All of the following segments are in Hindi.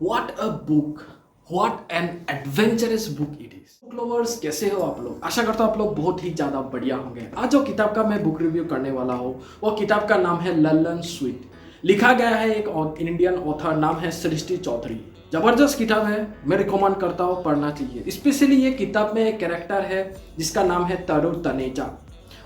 What a book, what an adventurous book it is. Book lovers, कैसे हो आप लोग? आशा करता हूँ आप लोग बहुत ही ज़्यादा बढ़िया होंगे। आज जो किताब का मैं बुक रिव्यू करने वाला हूँ वो किताब का नाम है लल्लन स्वीट। लिखा गया है एक इंडियन ऑथर, नाम है सृष्टि चौधरी। जबरदस्त किताब है, मैं रिकमेंड करता हूँ, पढ़ना चाहिए। स्पेशली ये किताब में एक कैरेक्टर है जिसका नाम है तरुण तनेजा।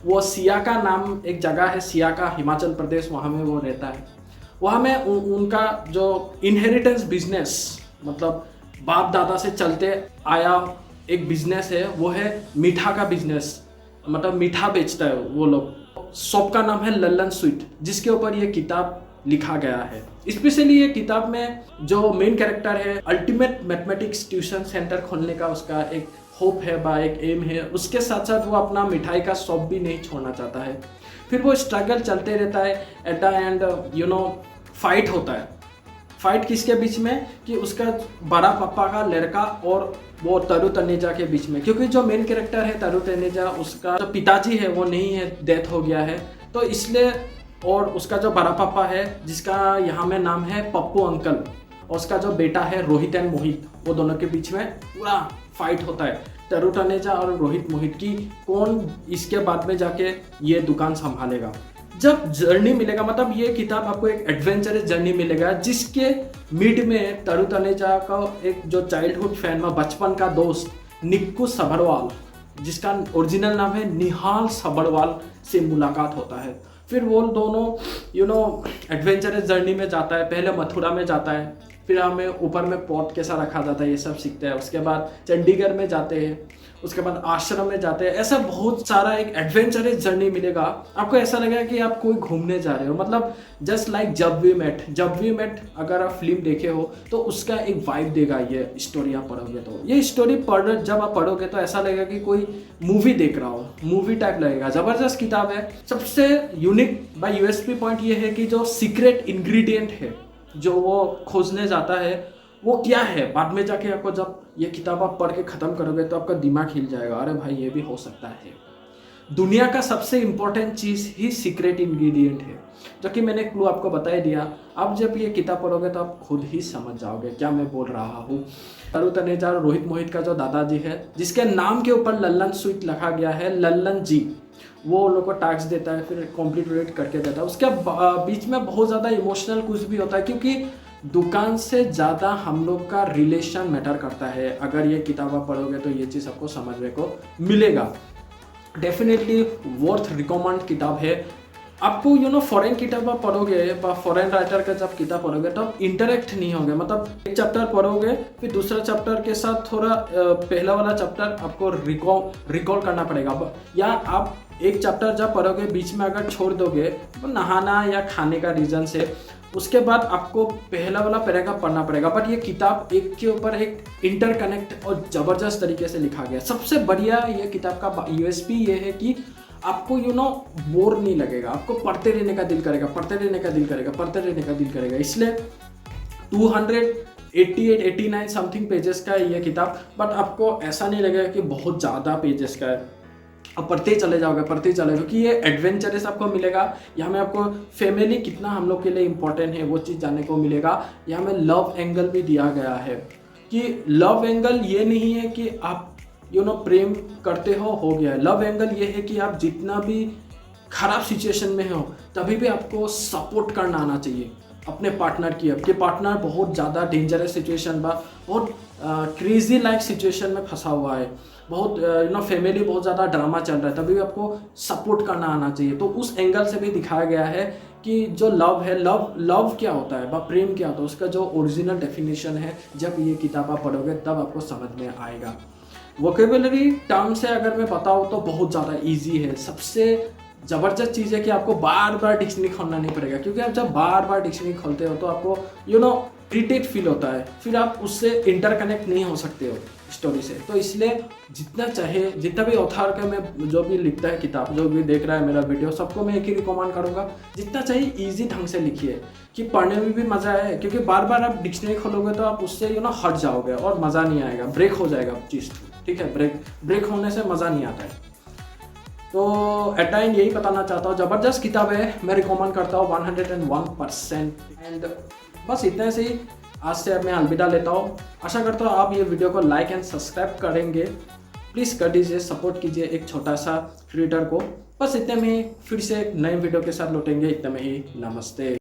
वो सियाका नाम एक जगह है, सियाका हिमाचल प्रदेश, वहाँ में वो रहता है। वहाँ में उनका जो इनहेरिटेंस बिजनेस, मतलब बाप दादा से चलते आया एक बिजनेस है, वो है मीठा का बिजनेस। मतलब मीठा बेचता है वो लोग। शॉप का नाम है लल्लन स्वीट, जिसके ऊपर ये किताब लिखा गया है। स्पेशली ये किताब में जो मेन कैरेक्टर है, अल्टीमेट मैथमेटिक्स ट्यूशन सेंटर खोलने का उसका एक होप है, बा एक एम है। उसके साथ साथ वो अपना मिठाई का शॉप भी नहीं छोड़ना चाहता है। फिर वो स्ट्रगल चलते रहता है। एट द एंड फाइट होता है। फाइट किसके बीच में कि उसका बड़ा पापा का लड़का और वो तरु तनेजा के बीच में, क्योंकि जो मेन कैरेक्टर है तरु तनेजा, उसका जो पिताजी है वो नहीं है, डेथ हो गया है, तो इसलिए। और उसका जो बड़ा पापा है जिसका यहाँ में नाम है पप्पू अंकल, और उसका जो बेटा है रोहित एंड मोहित, वो दोनों के बीच में पूरा फाइट होता है तरु तनेजा और रोहित मोहित की, कौन इसके बाद में जाके ये दुकान संभालेगा। जब जर्नी मिलेगा, मतलब ये किताब आपको एक एडवेंचरस जर्नी मिलेगा, जिसके मिड में तरु तनेजा का एक जो चाइल्डहुड फ्रेंड में बचपन का दोस्त निक्कू सबरवाल, जिसका ओरिजिनल नाम है निहाल सबरवाल, से मुलाकात होता है। फिर वो दोनों एडवेंचरस जर्नी में जाता है। पहले मथुरा में जाता है, फिर हमें ऊपर में पॉट कैसा रखा जाता है ये सब सीखते हैं। उसके बाद चंडीगढ़ में जाते हैं, उसके बाद आश्रम में जाते हैं। ऐसा बहुत सारा एक एडवेंचरस जर्नी मिलेगा आपको। ऐसा लगेगा कि आप कोई घूमने जा रहे हो, मतलब जस्ट लाइक जब वी मेट अगर आप फिल्म देखे हो तो उसका एक वाइब देगा ये स्टोरी आप पढ़ोगे तो। ये स्टोरी जब आप पढ़ोगे तो ऐसा लगेगा कि कोई मूवी देख रहा हो, मूवी टाइप लगेगा। जबरदस्त किताब है। सबसे यूनिक बाय यूएसपी पॉइंट ये है कि जो सीक्रेट इंग्रेडिएंट है जो वो खोजने जाता है वो क्या है, बाद में जाके आपको जब ये किताब आप पढ़ के ख़त्म करोगे तो आपका दिमाग हिल जाएगा, अरे भाई ये भी हो सकता है। दुनिया का सबसे इम्पोर्टेंट चीज़ ही सीक्रेट इंग्रेडिएंट है, जो कि मैंने क्लू आपको बता ही दिया। आप जब ये किताब पढ़ोगे तो आप खुद ही समझ जाओगे क्या मैं बोल रहा हूँ। तरु तनेजा और रोहित मोहित का जो दादाजी है, जिसके नाम के ऊपर लल्लन स्वीट लिखा गया है, लल्लन जी, वो लोग को टैक्स देता है, फिर कॉम्प्लीट करके देता है। उसके बीच में बहुत ज़्यादा इमोशनल कुछ भी होता है, क्योंकि दुकान से ज़्यादा हम लोग का रिलेशन मैटर करता है। अगर ये किताब आप पढ़ोगे तो ये चीज़ आपको समझने को मिलेगा। डेफिनेटली वर्थ रिकमेंड किताब है आपको। फॉरेन किताब आप पढ़ोगे, फॉरेन राइटर का जब किताब पढ़ोगे तो आप इंटरेक्ट नहीं होगे। मतलब एक चैप्टर पढ़ोगे, फिर दूसरा चैप्टर के साथ थोड़ा पहला वाला चैप्टर आपको रिकॉल करना पड़ेगा। या आप एक चैप्टर जब पढ़ोगे बीच में अगर छोड़ दोगे तो नहाना या खाने का रीज़न से, उसके बाद आपको पहला वाला पैराग्राफ पढ़ना पड़ेगा। बट ये किताब एक के ऊपर एक इंटरकनेक्ट और ज़बरदस्त तरीके से लिखा गया। सबसे बढ़िया ये किताब का यूएसपी ये है कि आपको बोर नहीं लगेगा, आपको पढ़ते रहने का दिल करेगा, पढ़ते रहने का दिल करेगा, पढ़ते रहने का दिल करेगा। इसलिए 288-89 समथिंग पेजेस का है ये किताब, बट आपको ऐसा नहीं लगेगा कि बहुत ज़्यादा पेजेस का है। अब पढ़ते ही चले जाओगे, पढ़ते ही चले, क्योंकि ये एडवेंचरस आपको मिलेगा। यहाँ में आपको फैमिली कितना हम लोग के लिए इम्पोर्टेंट है वो चीज़ जानने को मिलेगा। यहाँ में लव एंगल भी दिया गया है कि लव एंगल ये नहीं है कि आप प्रेम करते हो गया है। लव एंगल ये है कि आप जितना भी खराब सिचुएशन में हो तभी भी आपको सपोर्ट करना आना चाहिए अपने पार्टनर की। आपके पार्टनर बहुत ज़्यादा डेंजरस सिचुएशन बा, बहुत क्रेजी लाइक सिचुएशन में फंसा हुआ है, बहुत फैमिली बहुत ज़्यादा ड्रामा चल रहा है, तभी भी आपको सपोर्ट करना आना चाहिए। तो उस एंगल से भी दिखाया गया है कि जो लव है, लव क्या होता है, प्रेम क्या होता है, उसका जो ओरिजिनल डेफिनेशन है, जब ये किताब आप पढ़ोगे तब आपको समझ में आएगा। वोकेबुलरी टर्म से अगर मैं बताऊँ तो बहुत ज़्यादा इजी है। सबसे ज़बरदस्त चीज़ है कि आपको बार बार डिक्शनरी खोलना नहीं पड़ेगा, क्योंकि आप जब बार बार डिक्शनरी खोलते हो तो आपको इरिटेट फील होता है, फिर आप उससे इंटरकनेक्ट नहीं हो सकते हो स्टोरी से। तो इसलिए जितना चाहे, जितना भी ऑथर का मैं जो भी लिखता है किताब, जो भी देख रहा है मेरा वीडियो, सबको मैं एक ही रिकमेंड करूँगा, जितना चाहिए ईजी ढंग से लिखिए कि पढ़ने में भी मज़ा आए। क्योंकि बार बार आप डिक्शनरी खोलोगे तो आप उससे हट जाओगे और मज़ा नहीं आएगा, ब्रेक हो जाएगा चीज़। ठीक है, ब्रेक होने से मज़ा नहीं आता है। तो एट द एंड यही बताना चाहता हूँ, ज़बरदस्त किताब है, मैं रिकमेंड करता हूँ 101%। एंड बस इतने से ही आज से अब मैं अलविदा लेता हूँ। आशा करता हूँ आप ये वीडियो को लाइक एंड सब्सक्राइब करेंगे। प्लीज़ कर दीजिए, सपोर्ट कीजिए एक छोटा सा क्रिएटर को। बस इतने में ही फिर से एक नए वीडियो के साथ लौटेंगे। इतने में ही नमस्ते।